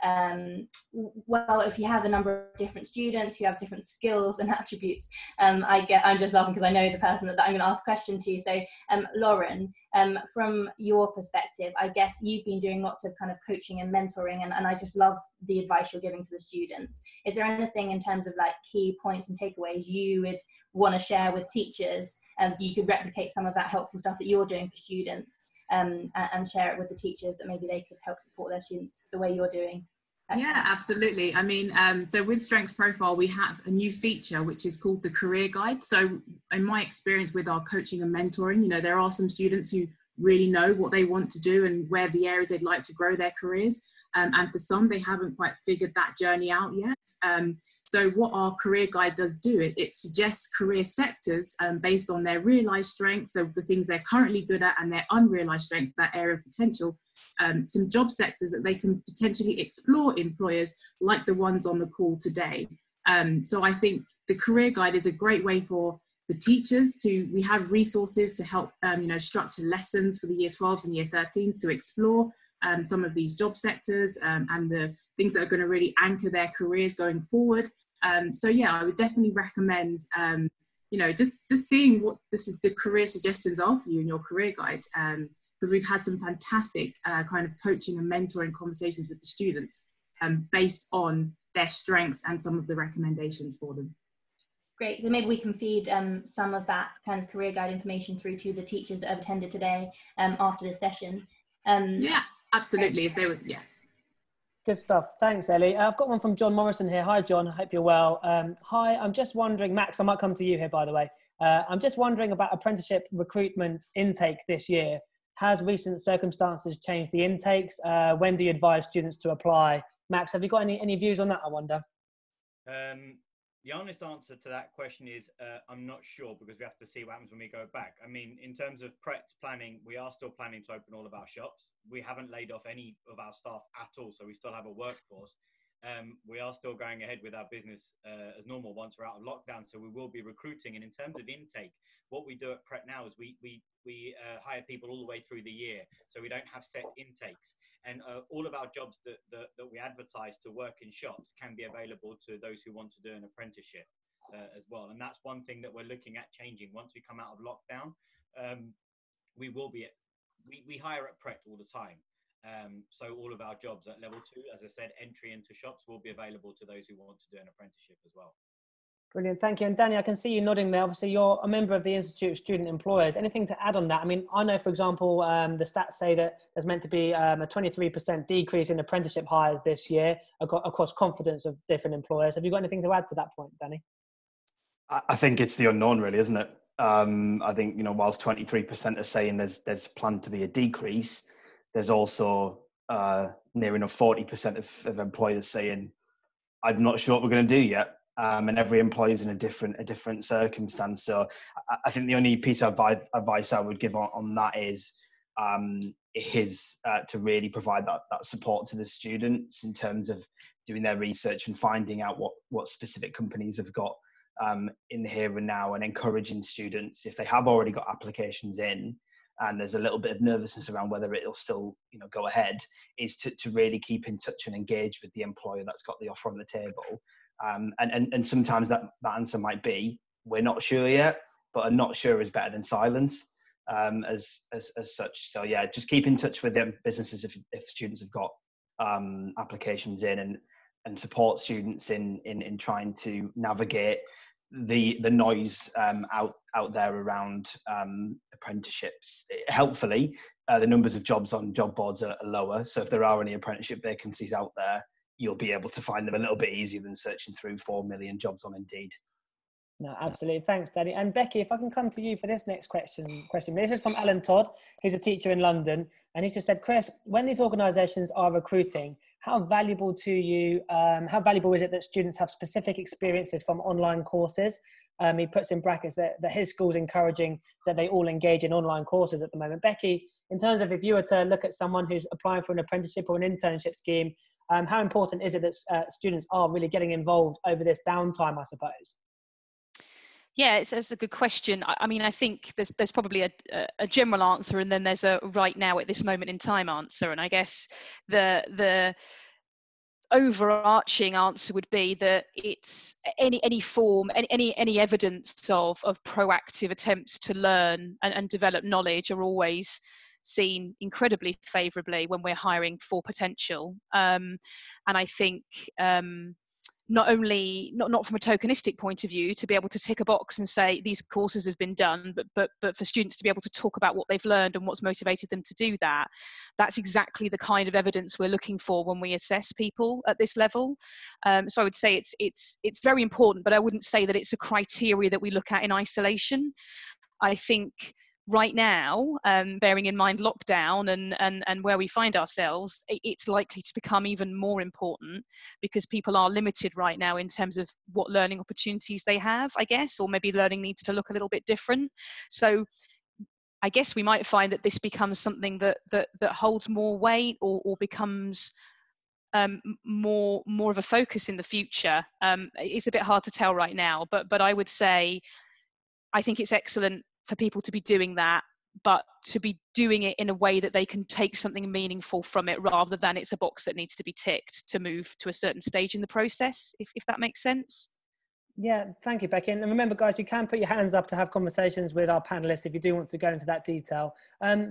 well, if you have a number of different students who have different skills and attributes, I'm just laughing because I know the person that I'm going to ask a question to. So Lauren, from your perspective, I guess you've been doing lots of kind of coaching and mentoring, and I just love the advice you're giving to the students. Is there anything in terms of like key points and takeaways you would want to share with teachers, and you could replicate some of that helpful stuff that you're doing for students? And share it with the teachers, that maybe they could help support their students the way you're doing? Yeah, absolutely. I mean, so with Strengths Profile, we have a new feature which is called the Career Guide. So in my experience with our coaching and mentoring, you know, there are some students who really know what they want to do and where the areas they'd like to grow their careers. And for some, they haven't quite figured that journey out yet. So what our career guide does do, it suggests career sectors based on their realised strengths, so the things they're currently good at, and their unrealised strength, that area of potential, some job sectors that they can potentially explore employers like the ones on the call today. So I think the career guide is a great way for the teachers we have resources to help you know, structure lessons for the year 12s and year 13s to explore some of these job sectors and the things that are going to really anchor their careers going forward. So yeah, I would definitely recommend, you know, just seeing what the career suggestions are for you in your career guide, because we've had some fantastic kind of coaching and mentoring conversations with the students based on their strengths and some of the recommendations for them. Great, so maybe we can feed some of that kind of career guide information through to the teachers that have attended today after this session. Yeah, absolutely, if they would, yeah. Good stuff. Thanks, Ellie. I've got one from John Morrison here. Hi, John. I hope you're well. Hi, I'm just wondering, Max, I might come to you here, by the way. I'm just wondering about apprenticeship recruitment intake this year. Has recent circumstances changed the intakes? When do you advise students to apply? Max, have you got any views on that, I wonder? The honest answer to that question is I'm not sure, because we have to see what happens when we go back. I mean, in terms of PRET's planning, we are still planning to open all of our shops. We haven't laid off any of our staff at all, so we still have a workforce. We are still going ahead with our business as normal once we're out of lockdown, so we will be recruiting. And in terms of intake, what we do at PRET now is we hire people all the way through the year, so we don't have set intakes. And all of our jobs that we advertise to work in shops can be available to those who want to do an apprenticeship as well. And that's one thing that we're looking at changing once we come out of lockdown. We hire at PRET all the time. So all of our jobs at level 2, as I said, entry into shops will be available to those who want to do an apprenticeship as well. Brilliant, thank you. And Danny, I can see you nodding there. Obviously, you're a member of the Institute of Student Employers. Anything to add on that? I mean, I know, for example, the stats say that there's meant to be a 23% decrease in apprenticeship hires this year across confidence of different employers. Have you got anything to add to that point, Danny? I think it's the unknown, really, isn't it? I think, you know, whilst 23% are saying there's planned to be a decrease, there's also near enough 40% of employers saying, I'm not sure what we're going to do yet. And every employee is in a different circumstance. So I think the only piece of advice I would give on that is to really provide that support to the students in terms of doing their research and finding out what specific companies have got in the here and now, and encouraging students, if they have already got applications in and there's a little bit of nervousness around whether it'll still, you know, go ahead, is to really keep in touch and engage with the employer that's got the offer on the table. And sometimes that answer might be, we're not sure yet, but a not sure is better than silence as such. So yeah, just keep in touch with the businesses if students have got applications in, and support students in trying to navigate the noise out there around apprenticeships. Helpfully, the numbers of jobs on job boards are lower. So if there are any apprenticeship vacancies out there, you'll be able to find them a little bit easier than searching through 4 million jobs on Indeed. No, absolutely. Thanks, Danny. And Becky, if I can come to you for this next question. This is from Alan Todd, who's a teacher in London. And he's just said, Chris, when these organisations are recruiting, how valuable is it that students have specific experiences from online courses? He puts in brackets that his school's encouraging that they all engage in online courses at the moment. Becky, in terms of if you were to look at someone who's applying for an apprenticeship or an internship scheme, how important is it that students are really getting involved over this downtime, I suppose? Yeah, it's a good question. I mean, I think there's probably a general answer, and then there's a right now at this moment in time answer. And I guess the overarching answer would be that it's any form, any evidence of proactive attempts to learn and develop knowledge are always seen incredibly favourably when we're hiring for potential. And I think not only not from a tokenistic point of view to be able to tick a box and say these courses have been done, but for students to be able to talk about what they've learned and what's motivated them to do that. That's exactly the kind of evidence we're looking for when we assess people at this level. So I would say it's very important, but I wouldn't say that it's a criteria that we look at in isolation. I think right now, bearing in mind lockdown and where we find ourselves, it's likely to become even more important because people are limited right now in terms of what learning opportunities they have, I guess, or maybe learning needs to look a little bit different. So I guess we might find that this becomes something that holds more weight or becomes more of a focus in the future. It's a bit hard to tell right now, but I would say I think it's excellent for people to be doing that, but to be doing it in a way that they can take something meaningful from it rather than it's a box that needs to be ticked to move to a certain stage in the process, if that makes sense. Yeah, thank you, Becky. And remember, guys, you can put your hands up to have conversations with our panelists if you do want to go into that detail.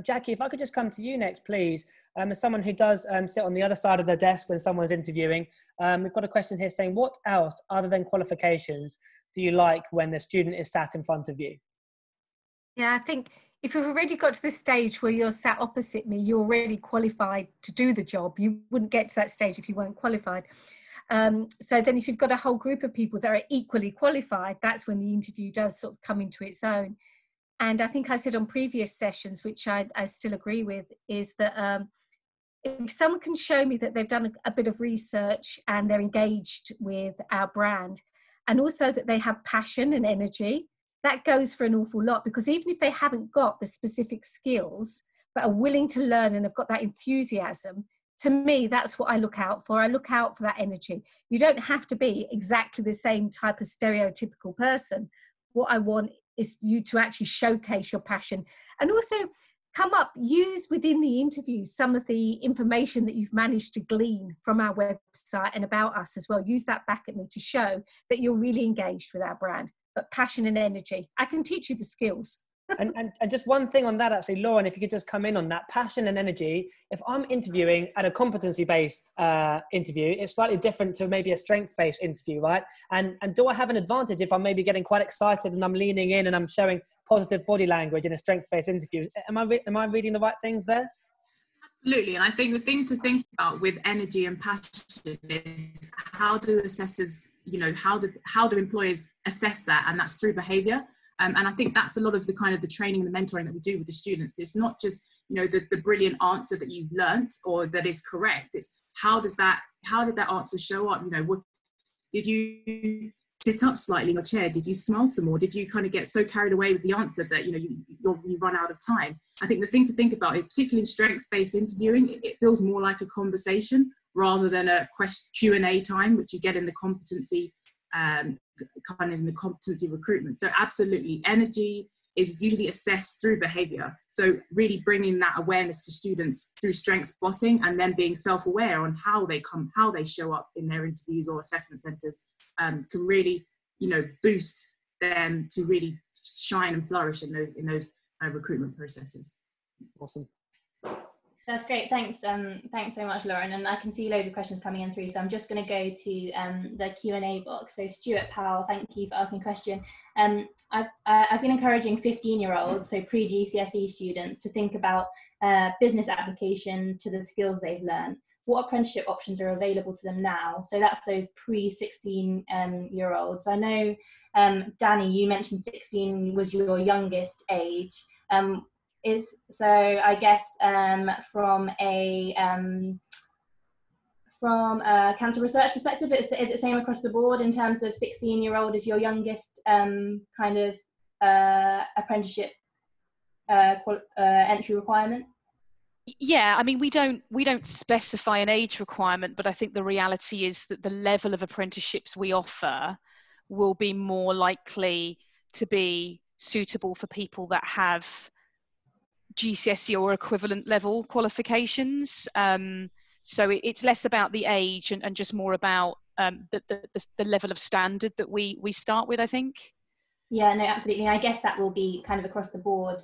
Jackie, if I could just come to you next, please. As someone who does sit on the other side of the desk when someone's interviewing, we've got a question here saying, what else other than qualifications do you like when the student is sat in front of you? Yeah, I think if you've already got to this stage where you're sat opposite me, you're already qualified to do the job. You wouldn't get to that stage if you weren't qualified. So then if you've got a whole group of people that are equally qualified, that's when the interview does sort of come into its own. And I think I said on previous sessions, which I still agree with, is that if someone can show me that they've done a bit of research and they're engaged with our brand, and also that they have passion and energy, that goes for an awful lot, because even if they haven't got the specific skills, but are willing to learn and have got that enthusiasm, to me, that's what I look out for. I look out for that energy. You don't have to be exactly the same type of stereotypical person. What I want is you to actually showcase your passion and also use within the interview some of the information that you've managed to glean from our website and about us as well. Use that back at me to show that you're really engaged with our brand. But passion and energy, I can teach you the skills. and just one thing on that, actually, Lauren, if you could just come in on that passion and energy. If I'm interviewing at a competency-based interview, it's slightly different to maybe a strength-based interview, right? And do I have an advantage if I'm maybe getting quite excited and I'm leaning in and I'm showing positive body language in a strength-based interview? Am I reading the right things there? Absolutely, and I think the thing to think about with energy and passion is how do assessors, how do employers assess that, and that's through behaviour. And I think that's a lot of the kind of the training and the mentoring that we do with the students. It's not just the brilliant answer that you've learnt or that is correct. It's how did that answer show up? What did you sit up slightly in your chair? Did you smile some more? Did you kind of get so carried away with the answer that you run out of time? I think the thing to think about, particularly in strengths-based interviewing, it feels more like a conversation rather than a Q&A time, which you get in the competency recruitment. So absolutely, energy is usually assessed through behavior. So really bringing that awareness to students through strength spotting and then being self-aware on how they show up in their interviews or assessment centres can really, boost them to really shine and flourish in those recruitment processes. Awesome. That's great. Thanks. Thanks so much, Lauren. And I can see loads of questions coming in through. So I'm just going to go to the Q&A box. So Stuart Powell, thank you for asking a question. I've been encouraging 15-year-olds, so pre-GCSE students, to think about business application to the skills they've learned. What apprenticeship options are available to them now? So that's those pre-16-year-olds. I know, Danny, you mentioned 16 was your youngest age. So I guess from a cancer research perspective, is it same across the board in terms of 16-year-old is your youngest kind of apprenticeship entry requirement? Yeah, I mean, we don't specify an age requirement, but I think the reality is that the level of apprenticeships we offer will be more likely to be suitable for people that have GCSE or equivalent level qualifications. So it's less about the age and just more about the level of standard that we start with, I think. Yeah, no, absolutely. I guess that will be kind of across the board,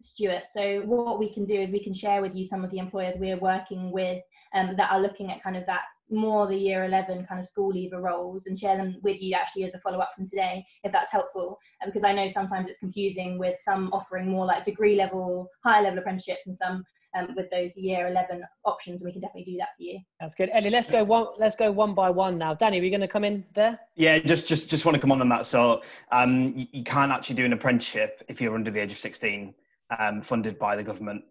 Stuart. So what we can do is we can share with you some of the employers we're working with that are looking at kind of that more the year 11 kind of school leaver roles and share them with you actually as a follow-up from today, if that's helpful. Because I know sometimes it's confusing with some offering more like degree level, higher level apprenticeships, and some with those year 11 options, and we can definitely do that for you. That's good. Ellie, let's go one by one now. Danny, are you going to come in there? Yeah, just want to come on that. So you can't actually do an apprenticeship if you're under the age of 16, funded by the government.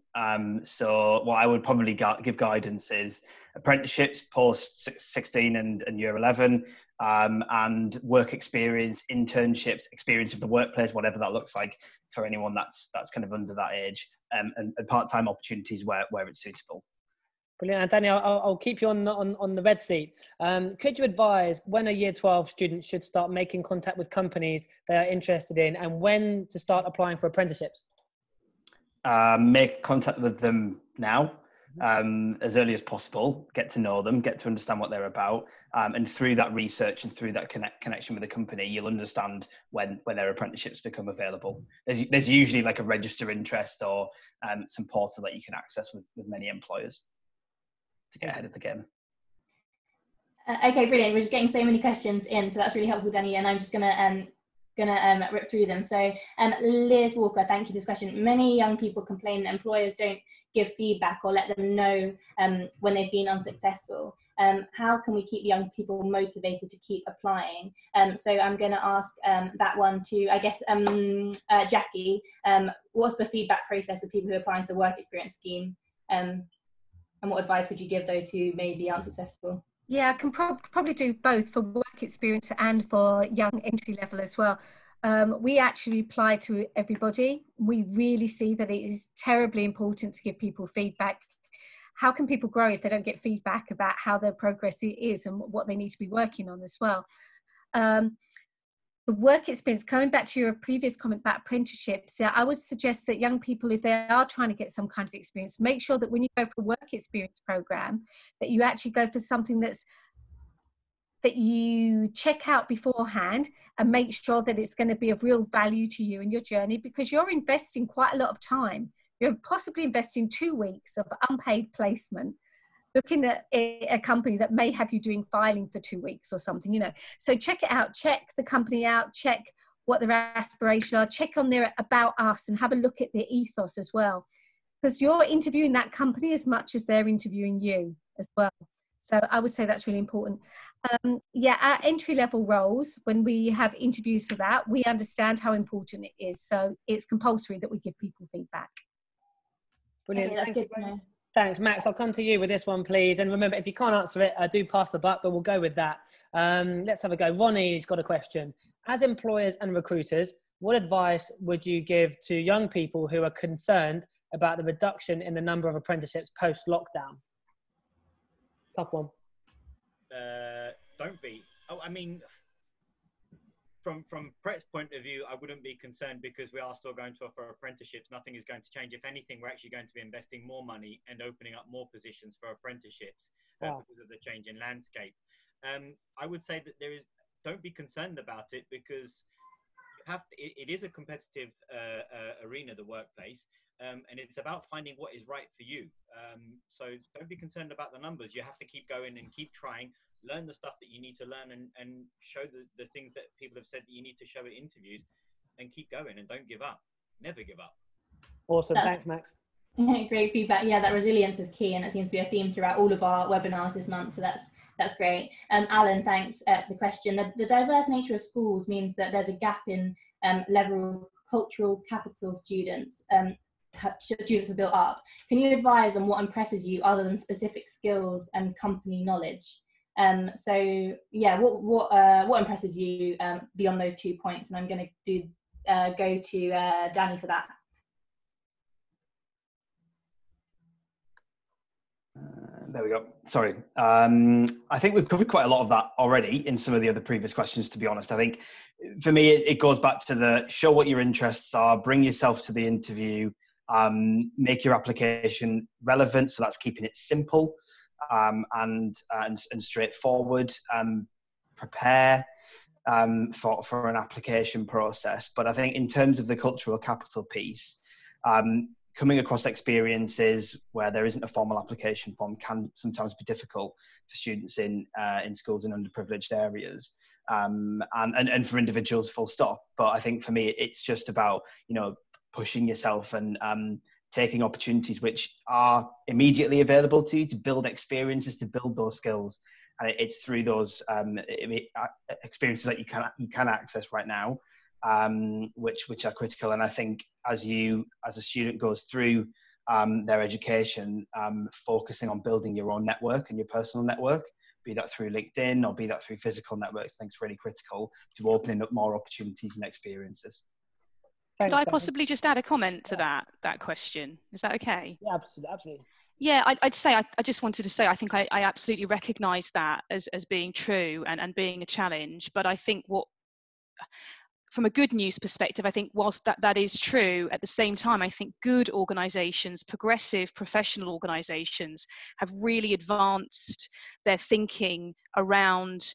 So what I would probably give guidance is apprenticeships post 16 and year 11, and work experience, internships, experience of the workplace, whatever that looks like for anyone that's kind of under that age, and part-time opportunities where it's suitable. Brilliant. And Danny, I'll keep you on the red seat. Could you advise when a year 12 student should start making contact with companies they are interested in, and when to start applying for apprenticeships? Make contact with them now, as early as possible. Get to know them, get to understand what they're about, and through that research and through that connection with the company, you'll understand when their apprenticeships become available. There's usually like a register interest or some portal that you can access with many employers to get ahead of the game. Okay, brilliant. We're just getting so many questions in, so that's really helpful, Danny, and I'm just gonna rip through them. So Liz Walker, thank you for this question. Many young people complain that employers don't give feedback or let them know when they've been unsuccessful. How can we keep young people motivated to keep applying? So I'm going to ask that one to, I guess, Jackie. What's the feedback process of people who are applying to the work experience scheme? And what advice would you give those who may be unsuccessful? Yeah, I can probably do both for work experience and for young entry level as well. We actually apply to everybody. We really see that it is terribly important to give people feedback. How can people grow if they don't get feedback about how their progress is and what they need to be working on as well? The work experience, coming back to your previous comment about apprenticeships, yeah, I would suggest that young people, if they are trying to get some kind of experience, make sure that when you go for a work experience program, that you actually go for something that you check out beforehand and make sure that it's going to be of real value to you in your journey, because you're investing quite a lot of time. You're possibly investing 2 weeks of unpaid placement, looking at a company that may have you doing filing for 2 weeks or something, you know. So check it out, check the company out, check what their aspirations are, check on their about us, and have a look at their ethos as well. Because you're interviewing that company as much as they're interviewing you as well. So I would say that's really important. Yeah, our entry-level roles, when we have interviews for that, we understand how important it is. So it's compulsory that we give people feedback. Brilliant. Okay, that's good to know. Thanks, Max. I'll come to you with this one, please. And remember, if you can't answer it, do pass the buck, but we'll go with that. Let's have a go. Ronnie's got a question. As employers and recruiters, what advice would you give to young people who are concerned about the reduction in the number of apprenticeships post-lockdown? Tough one. Don't be. Oh, I mean, from Pret's point of view, I wouldn't be concerned because we are still going to offer apprenticeships. Nothing is going to change. If anything, we're actually going to be investing more money and opening up more positions for apprenticeships because of the change in landscape. I would say that don't be concerned about it, because it is a competitive arena, the workplace. And it's about finding what is right for you. So don't be concerned about the numbers. You have to keep going and keep trying, learn the stuff that you need to learn, and show the things that people have said that you need to show at interviews, and keep going and don't give up. Never give up. Awesome. Thanks, Max. Great feedback. Yeah, that resilience is key, and it seems to be a theme throughout all of our webinars this month. So that's great. Alan, thanks for the question. The diverse nature of schools means that there's a gap in level of cultural capital students are built up. Can you advise on what impresses you other than specific skills and company knowledge? So yeah, what impresses you beyond those 2 points? And I'm going to go to Danny for that. There we go. Sorry. I think we've covered quite a lot of that already in some of the other previous questions, to be honest. I think for me, it goes back to the show what your interests are, bring yourself to the interview, make your application relevant. So that's keeping it simple and straightforward. Prepare for an application process. But I think in terms of the cultural capital piece, coming across experiences where there isn't a formal application form can sometimes be difficult for students in schools in underprivileged areas, and for individuals, full stop. But I think for me, it's just about, you know, pushing yourself and taking opportunities which are immediately available to you to build experiences, to build those skills. And it's through those experiences that you can access right now, which are critical. And I think as a student goes through their education, focusing on building your own network and your personal network, be that through LinkedIn or be that through physical networks, I think it's really critical to opening up more opportunities and experiences. Could I possibly just add a comment to that question? Is that okay? Yeah, absolutely. Yeah, I'd say, I just wanted to say, I think I absolutely recognise that as being true and being a challenge. But I think from a good news perspective, I think whilst that is true, at the same time, I think good organisations, progressive professional organisations, have really advanced their thinking around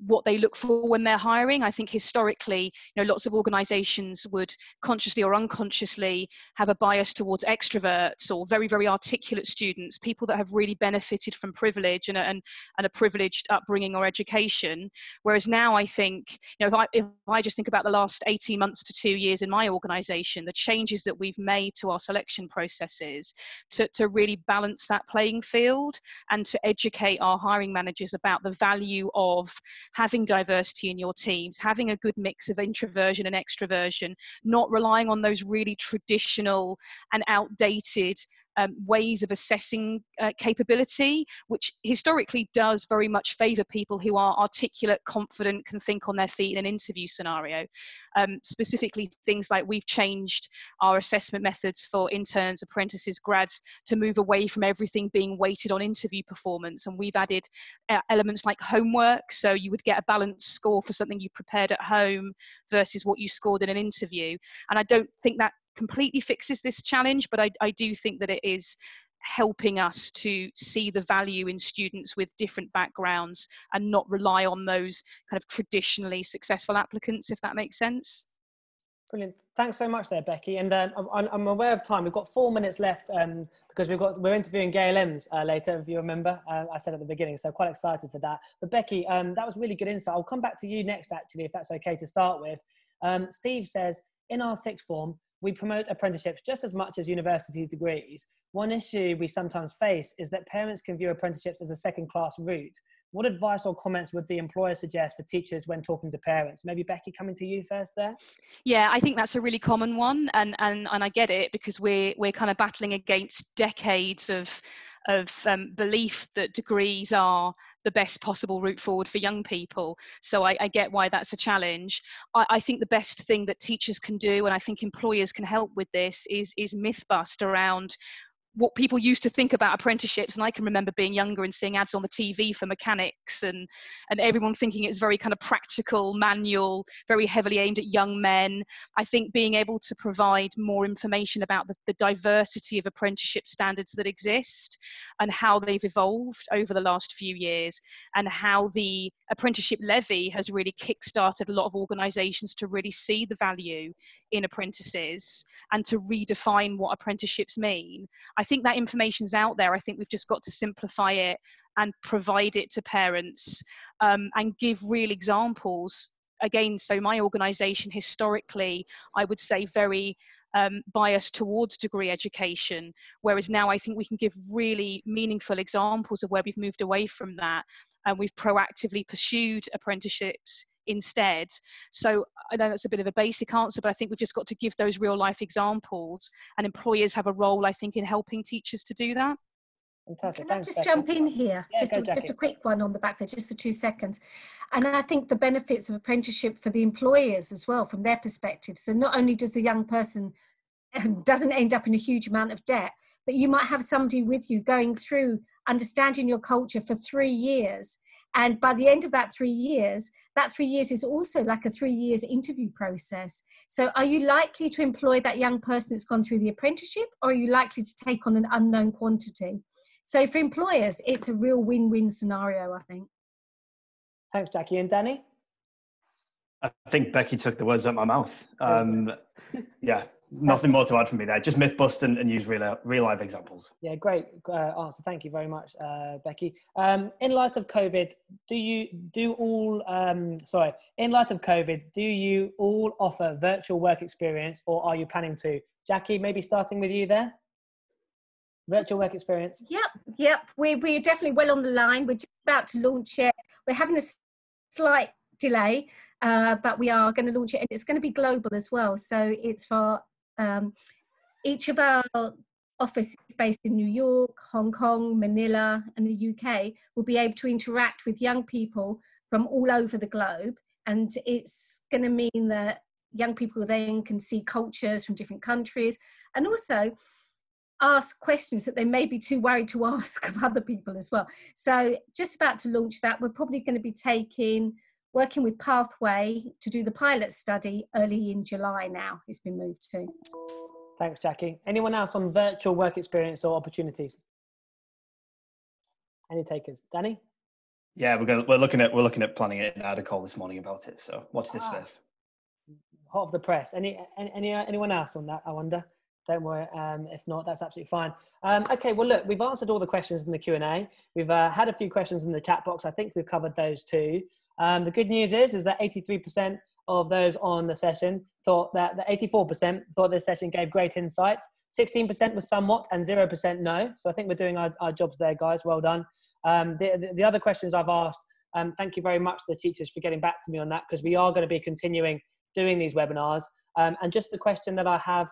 what they look for when they're hiring. I think historically, you know, lots of organizations would consciously or unconsciously have a bias towards extroverts or very, very articulate students, people that have really benefited from privilege and a privileged upbringing or education. Whereas now I think, you know, if I just think about the last 18 months to 2 years in my organization, the changes that we've made to our selection processes to really balance that playing field and to educate our hiring managers about the value of having diversity in your teams, having a good mix of introversion and extroversion, not relying on those really traditional and outdated ways of assessing capability, which historically does very much favour people who are articulate, confident, can think on their feet in an interview scenario. Specifically, things like we've changed our assessment methods for interns, apprentices, grads to move away from everything being weighted on interview performance, and we've added elements like homework, so you would get a balanced score for something you prepared at home versus what you scored in an interview. And I don't think that completely fixes this challenge, but I do think that it is helping us to see the value in students with different backgrounds and not rely on those kind of traditionally successful applicants, if that makes sense. Brilliant. Thanks so much there, Becky. And I'm aware of time. We've got 4 minutes left because we're interviewing Gail Ems later, if you remember. I said at the beginning, so quite excited for that. But Becky, that was really good insight. I'll come back to you next, actually, if that's okay to start with. Steve says, in our sixth form, we promote apprenticeships just as much as university degrees. One issue we sometimes face is that parents can view apprenticeships as a second-class route. What advice or comments would the employer suggest for teachers when talking to parents? Maybe Becky, coming to you first there. Yeah, I think that's a really common one, and I get it, because we're kind of battling against decades of belief that degrees are the best possible route forward for young people. So I get why that's a challenge. I think the best thing that teachers can do, and I think employers can help with this, is myth bust around what people used to think about apprenticeships. And I can remember being younger and seeing ads on the TV for mechanics and everyone thinking it's very kind of practical, manual, very heavily aimed at young men. I think being able to provide more information about the diversity of apprenticeship standards that exist and how they've evolved over the last few years, and how the apprenticeship levy has really kickstarted a lot of organisations to really see the value in apprentices and to redefine what apprenticeships mean. I think that information's out there. I think we've just got to simplify it and provide it to parents, and give real examples. Again, so my organisation historically, I would say, very biased towards degree education, whereas now I think we can give really meaningful examples of where we've moved away from that and we've proactively pursued apprenticeships instead. So I know that's a bit of a basic answer, but I think we've just got to give those real life examples, and employers have a role, I think, in helping teachers to do that. Fantastic. Can I just jump in here? Yeah, just a quick one on the back there, just for 2 seconds. And I think the benefits of apprenticeship for the employers as well, from their perspective. So not only does the young person doesn't end up in a huge amount of debt, but you might have somebody with you going through understanding your culture for 3 years. And by the end of that 3 years, that 3 years is also like a 3 years interview process. So are you likely to employ that young person that's gone through the apprenticeship, or are you likely to take on an unknown quantity? So for employers, it's a real win-win scenario, I think. Thanks, Jackie. And Danny? I think Becky took the words out of my mouth. Yeah, Nothing more to add from me there. Just myth bust and use real life examples. Yeah, great answer. Thank you very much, Becky. In light of COVID, in light of COVID, do you all offer virtual work experience, or are you planning to? Jackie, maybe starting with you there. Virtual work experience. Yep. We're definitely well on the line. We're just about to launch it. We're having a slight delay, but we are going to launch it, and it's going to be global as well. So it's for each of our offices based in New York, Hong Kong, Manila, and the UK will be able to interact with young people from all over the globe. And it's going to mean that young people then can see cultures from different countries, and also ask questions that they may be too worried to ask of other people as well. So just about to launch that. We're probably going to be working with Pathway to do the pilot study early in July now. It's been moved to. Thanks, Jackie. Anyone else on virtual work experience or opportunities? Any takers? Danny? Yeah, we're looking at planning it, and I had a call this morning about it. So watch this space. Hot off the press. Anyone else on that, I wonder? Don't worry. If not, that's absolutely fine. Okay, well, look, we've answered all the questions in the Q&A. We've had a few questions in the chat box. I think we've covered those too. The good news is that 83% of those on the session thought that, the 84% thought this session gave great insight. 16% was somewhat, and 0% no. So I think we're doing our jobs there, guys. Well done. The other questions I've asked, thank you very much to the teachers for getting back to me on that, because we are going to be continuing doing these webinars. And just the question that I have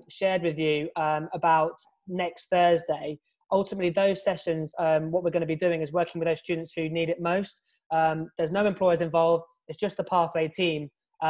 shared with you about next Thursday, ultimately those sessions, what we're going to be doing is working with those students who need it most. There's no employers involved. It's just the Pathway team.